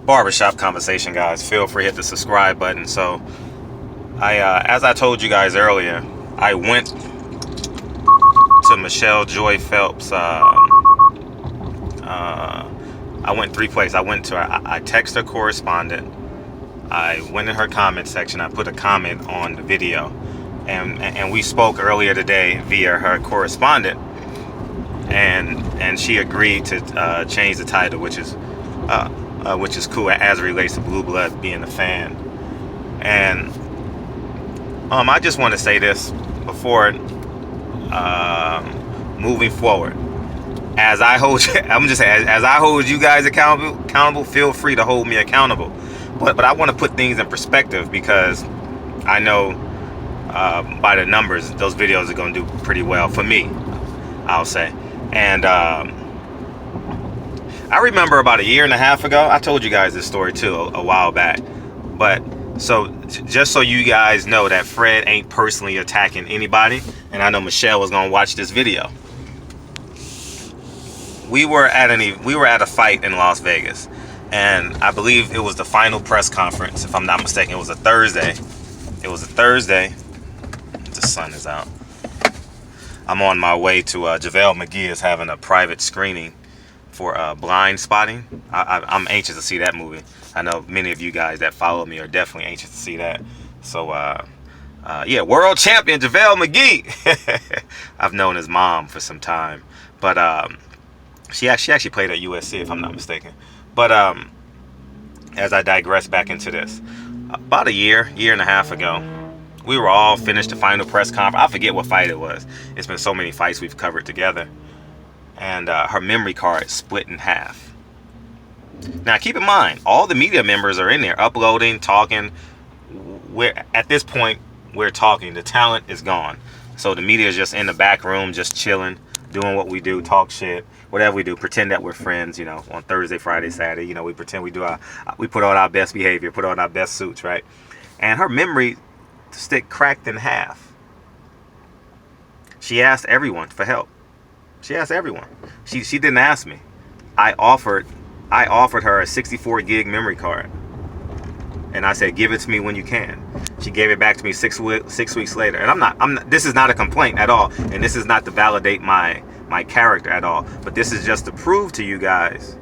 Barbershop conversation, guys. Feel free to hit the subscribe button. So, as I told you guys earlier, I went to Michelle Joy Phelps. I went 3 places. I went to her. I texted her correspondent. I went in her comment section. I put a comment on the video, and we spoke earlier today via her correspondent, and she agreed to change the title, which is cool as it relates to Blue Bloods being a fan. And I just want to say this before moving forward. As I hold as I hold you guys accountable, feel free to hold me accountable. But I want to put things in perspective, because I know by the numbers, those videos are going to do pretty well for me, I'll say. And I remember about a year and a half ago, I told you guys this story too a while back. But so just so you guys know that Fred ain't personally attacking anybody, and I know Michelle was going to watch this video. We were at a fight in Las Vegas, and I believe it was the final press conference, if I'm not mistaken. It was a Thursday. The sun is out. I'm on my way to JaVale McGee is having a private screening for Blind Spotting. I'm anxious to see that movie. I know many of you guys that follow me are definitely anxious to see that. So yeah, world champion JaVale McGee. I've known his mom for some time, but she actually played at USC, if I'm not mistaken. But as I digress back into this, about a year and a half ago, we were all finished the final press conference. I forget what fight it was. It's been so many fights we've covered together. And her memory card split in half. Now, keep in mind, all the media members are in there uploading, talking. At this point, we're talking. The talent is gone. So the media is just in the back room, just chilling, doing what we do, talk shit, whatever we do, pretend that we're friends, on Thursday, Friday, Saturday. We pretend we put on our best behavior, put on our best suits, right? And her memory stick cracked in half. She asked everyone for help. She asked everyone. She didn't ask me. I offered her a 64 gig memory card, and I said, give it to me when you can. She gave it back to me 6 weeks later. And I'm not. This is not a complaint at all, and this is not to validate my character at all. But this is just to prove to you guys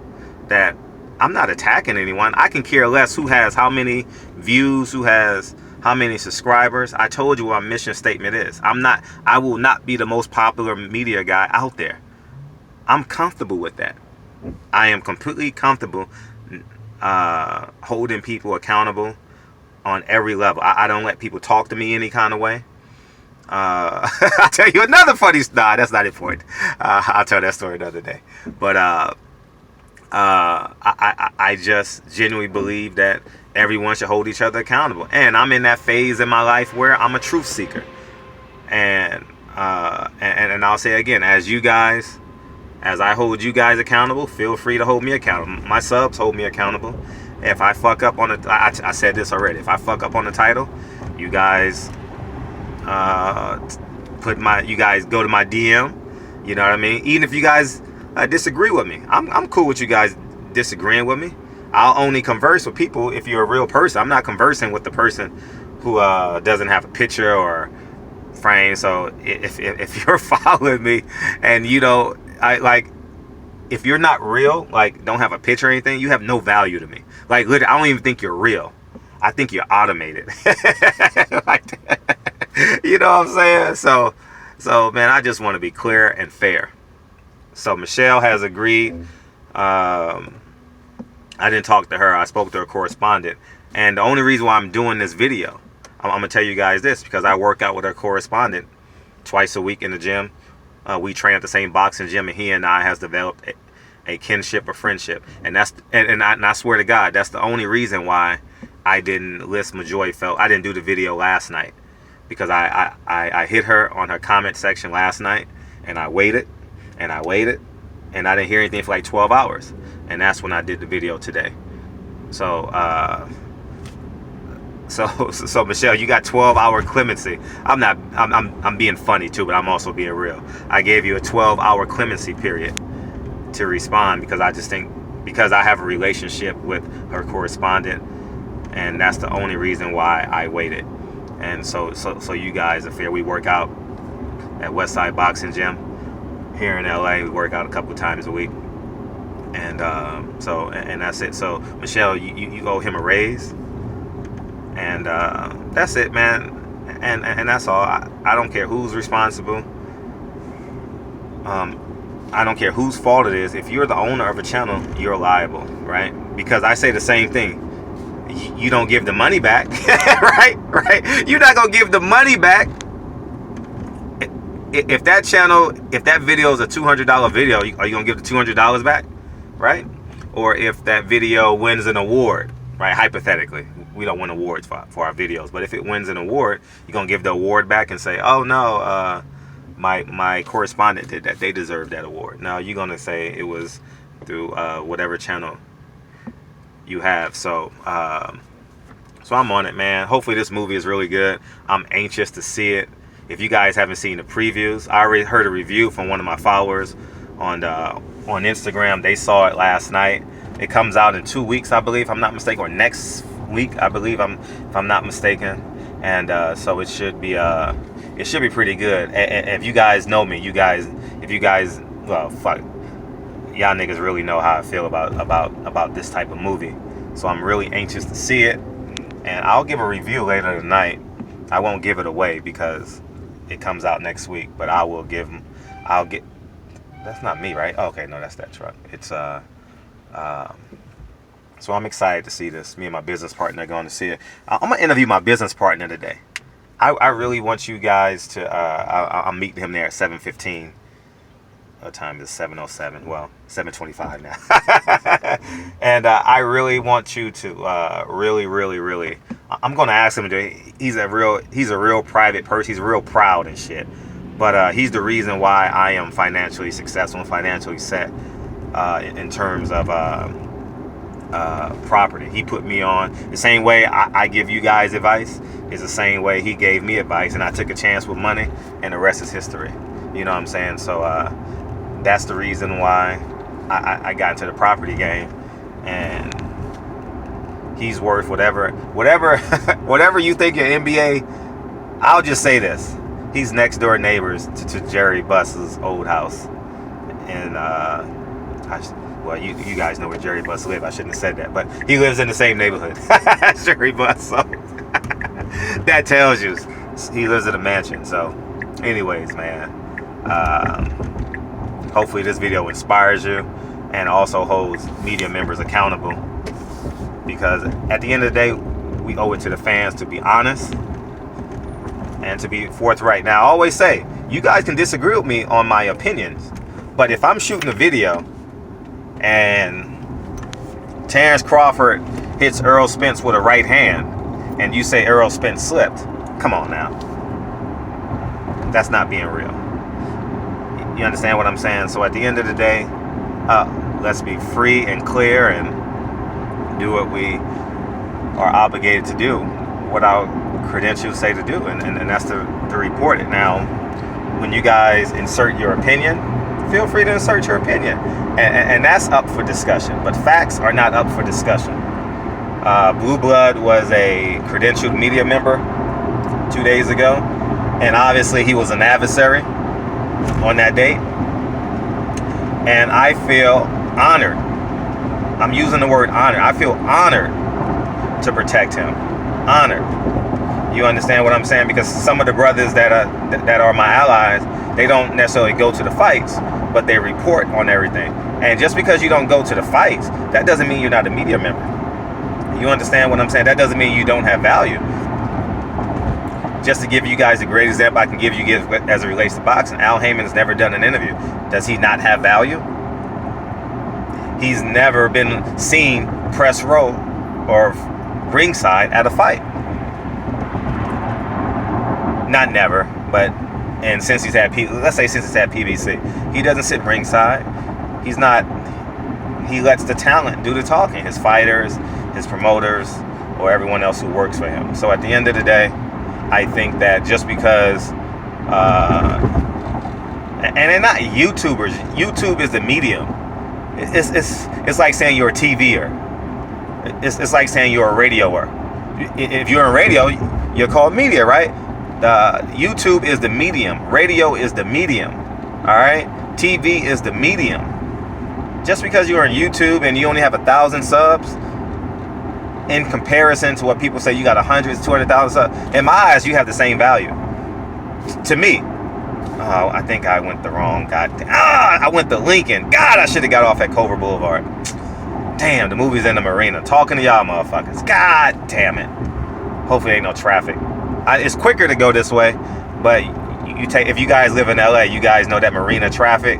that I'm not attacking anyone. I can care less who has how many views, who has how many subscribers. I told you what my mission statement is. I will not be the most popular media guy out there. I'm comfortable with that. I am completely comfortable holding people accountable on every level. I don't let people talk to me any kind of way. I'll tell you another funny story. Nah, that's not important. I'll tell that story another day. But I just genuinely believe that everyone should hold each other accountable. And I'm in that phase in my life where I'm a truth seeker. And I'll say again, as I hold you guys accountable, feel free to hold me accountable. My subs hold me accountable. If I fuck up on it, I said this already. If I fuck up on the title, you guys you guys go to my DM. You know what I mean? Even if you guys disagree with me, I'm cool with you guys disagreeing with me. I'll only converse with people if you're a real person. I'm not conversing with the person who doesn't have a picture or frame. So if you're following me and if you're not real, don't have a picture or anything, you have no value to me. Literally, I don't even think you're real. I think you're automated. You know what I'm saying? So man, I just want to be clear and fair. So Michelle has agreed. I didn't talk to her. I spoke to her correspondent. And the only reason why I'm doing this video, I'm going to tell you guys this, because I work out with her correspondent twice a week in the gym. We train at the same boxing gym, and he and I has developed a kinship, a friendship. And I swear to God, that's the only reason why I didn't list Majoy Phelps. I didn't do the video last night, because I hit her on her comment section last night, and I waited, and I didn't hear anything for like 12 hours. And that's when I did the video today. So Michelle, you got 12-hour clemency. I'm being funny too, but I'm also being real. I gave you a 12-hour clemency period to respond, because I just think because I have a relationship with her correspondent, and that's the only reason why I waited. And so you guys are fair. We work out at Westside Boxing Gym here in LA. We work out a couple of times a week, and and that's it. So Michelle, you owe him a raise, and that's it, man. And that's all. I don't care who's responsible. I don't care whose fault it is. If you're the owner of a channel, you're liable, right? Because I say the same thing. You don't give the money back, right? You're not gonna give the money back. If that video is a $200 video, are you gonna give the $200 back, right? Or if that video wins an award, right? Hypothetically, we don't win awards for our videos, but if it wins an award, you're gonna give the award back and say, oh no, my correspondent did that, they deserve that award. No, you're gonna say it was through whatever channel you have. So I'm on it, man. Hopefully this movie is really good. I'm anxious to see it. If you guys haven't seen the previews, I already heard a review from one of my followers on Instagram. They saw it last night. It comes out in 2 weeks, I believe, if I'm not mistaken, or next week, I believe, if I'm not mistaken. And so it should be pretty good. And if you guys know me, well, fuck, y'all niggas really know how I feel about this type of movie. So I'm really anxious to see it, and I'll give a review later tonight. I won't give it away because it comes out next week, but I'll get. That's not me, right? Oh, okay, no, that's that truck. It's so I'm excited to see this. Me and my business partner are going to see it. I'm gonna interview my business partner today. I really want you guys to. I'm meeting him there at 7:15. What time is 7:07? Well, 7:25 now. And I really want you to really. I'm gonna ask him to. He's a real private person. He's real proud and shit. But he's the reason why I am financially successful and financially set in terms of property. He put me on the same way I give you guys advice. Is the same way he gave me advice, and I took a chance with money, and the rest is history. You know what I'm saying? So that's the reason why I got into the property game, and he's worth whatever you think your NBA. I'll just say this: he's next door neighbors to Jerry Buss's old house, and well, you guys know where Jerry Buss lives. I shouldn't have said that, but he lives in the same neighborhood. Jerry Buss. So that tells you he lives in a mansion. So, anyways, man. Hopefully this video inspires you and also holds media members accountable, because at the end of the day, we owe it to the fans to be honest and to be forthright. Now, I always say, you guys can disagree with me on my opinions, but if I'm shooting a video and Terrence Crawford hits Errol Spence with a right hand and you say Errol Spence slipped, come on now. That's not being real. You understand what I'm saying? So at the end of the day, let's be free and clear and do what we are obligated to do, what our credentials say to do, and that's to report it. Now, when you guys insert your opinion, feel free to insert your opinion, and that's up for discussion, but facts are not up for discussion. Blue Blood was a credentialed media member 2 days ago, and obviously he was an adversary on that date, and I feel honored. I'm using the word honored. I feel honored to protect him. Honored. You understand what I'm saying? Because some of the brothers that are my allies, they don't necessarily go to the fights, but they report on everything. And just because you don't go to the fights, that doesn't mean you're not a media member. You understand what I'm saying? That doesn't mean you don't have value. Just to give you guys a great example I can give you as it relates to boxing, Al Heyman's never done an interview. Does he not have value? He's never been seen press row or ringside at a fight. Not never, but since he's had PBC, he doesn't sit ringside. He lets the talent do the talking, his fighters, his promoters, or everyone else who works for him. So at the end of the day, I think that just because, and they're not YouTubers. YouTube is the medium. It's like saying you're a TVer. It's like saying you're a radioer. If you're in radio, you're called media, right? YouTube is the medium. Radio is the medium. All right? TV is the medium. Just because you're on YouTube and you only have 1,000 subs, in comparison to what people say you got 100, 200,000 subs, in my eyes, you have the same value. To me. Oh, I think I went the wrong. I went to Lincoln. God, I should have got off at Culver Boulevard. Damn, the movie's in the marina. Talking to y'all motherfuckers. God damn it. Hopefully ain't no traffic. It's quicker to go this way, but if you guys live in LA, you guys know that marina traffic,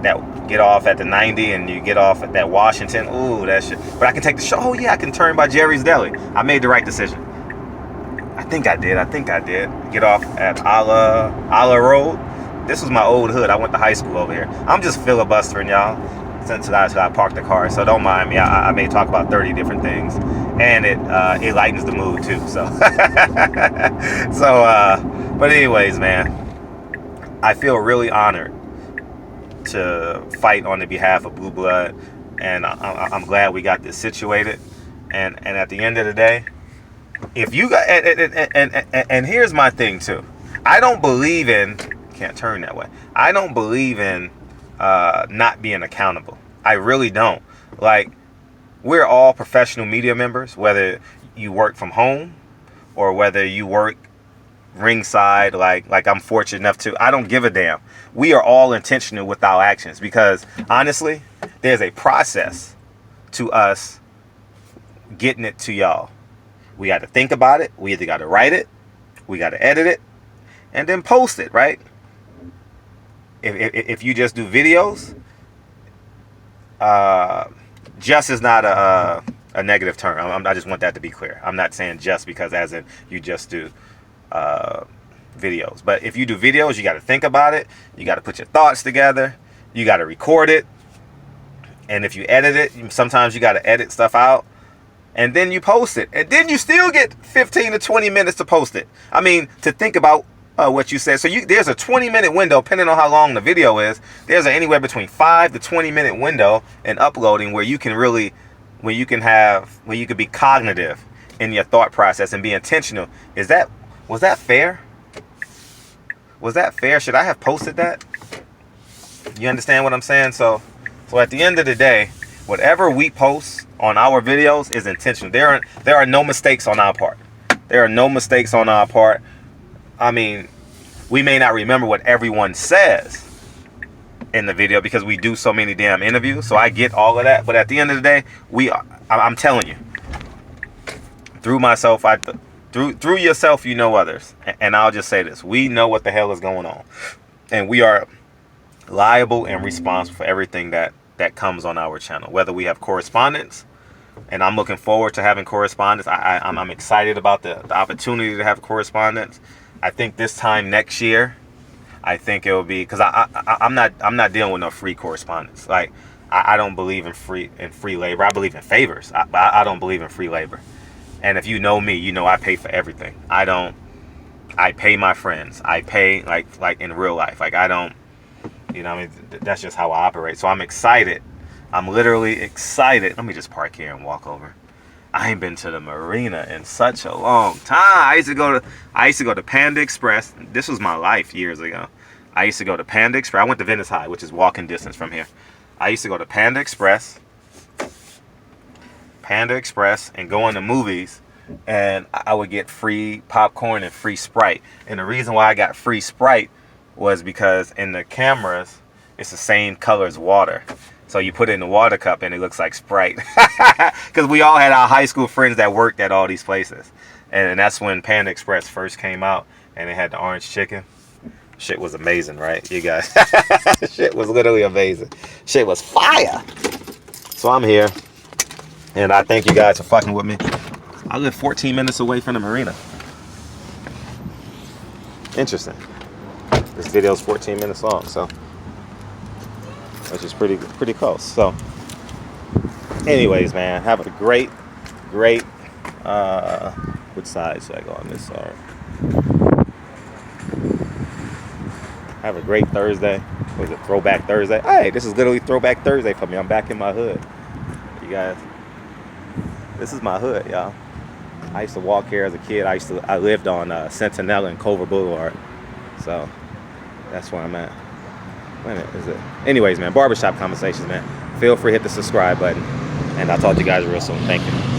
that get off at the 90 and you get off at that Washington. Ooh, that shit. But I can take the show. Oh yeah, I can turn by Jerry's Deli. I made the right decision. I think I did. Get off at Ala Road. This was my old hood. I went to high school over here. I'm just filibustering, y'all, since I parked the car. So don't mind me. I may talk about 30 different things, and it lightens the mood too. So, but anyways, man, I feel really honored to fight on the behalf of Blue Blood, and I'm glad we got this situated. And at the end of the day, if you got and here's my thing too, I don't believe in. Can't turn that way. I don't believe in not being accountable. I really don't. Like, we're all professional media members, whether you work from home or whether you work ringside, like I'm fortunate enough to. I don't give a damn. We are all intentional with our actions because honestly, there's a process to us getting it to y'all. We got to think about it. We either got to write it, we got to edit it, and then post it, right? If you just do videos, just is not a negative term. I just want that to be clear. I'm not saying just because as in you just do videos. But if you do videos, you got to think about it. You got to put your thoughts together. You got to record it. And if you edit it, sometimes you got to edit stuff out. And then you post it. And then you still get 15 to 20 minutes to post it. I mean, to think about what you said. So there's a 20-minute window, depending on how long the video is. There's anywhere between 5 to 20-minute window in uploading where you can really, where you can be cognitive in your thought process and be intentional. Was that fair? Was that fair? Should I have posted that? You understand what I'm saying? So at the end of the day, whatever we post on our videos is intentional. There are no mistakes on our part. There are no mistakes on our part. I mean, we may not remember what everyone says in the video because we do so many damn interviews. So I get all of that. But at the end of the day, I'm telling you, through myself, through yourself, you know others. And I'll just say this. We know what the hell is going on. And we are liable and responsible for everything that comes on our channel. Whether we have correspondence, and I'm looking forward to having correspondence. I'm excited about the opportunity to have correspondence. I think this time next year, I think it will be, because I'm not dealing with no free correspondence. Like, I don't believe in free labor. I believe in favors. I don't believe in free labor. And if you know me, you know I pay for everything. I pay my friends. I pay like in real life. Like, I don't, you know, I mean, that's just how I operate. So I'm excited. I'm literally excited. Let me just park here and walk over. I ain't been to the marina in such a long time. I used to go to Panda Express. This was my life years ago. I used to go to Panda Express. I went to Venice High, which is walking distance from here. I used to go to Panda Express and go into movies, and I would get free popcorn and free Sprite. And the reason why I got free Sprite was because in the cameras, it's the same color as water. So you put it in the water cup and it looks like Sprite. Because we all had our high school friends that worked at all these places. And that's when Panda Express first came out and they had the orange chicken. Shit was amazing, right? You guys. Shit was literally amazing. Shit was fire. So I'm here. And I thank you guys for fucking with me. I live 14 minutes away from the marina. Interesting. This video is 14 minutes long, so which is pretty close. So anyways, man, have a great which side should I go on? This side. Have a great Thursday. Was it Throwback Thursday? Hey, this is literally Throwback Thursday for me. I'm back in my hood. You guys, this is my hood, y'all. I used to walk here as a kid. I lived on Centinela and Culver Boulevard. So that's where I'm at. Wait a minute, is it? Anyways, man, barbershop conversations, man. Feel free to hit the subscribe button. And I'll talk to you guys real soon. Thank you.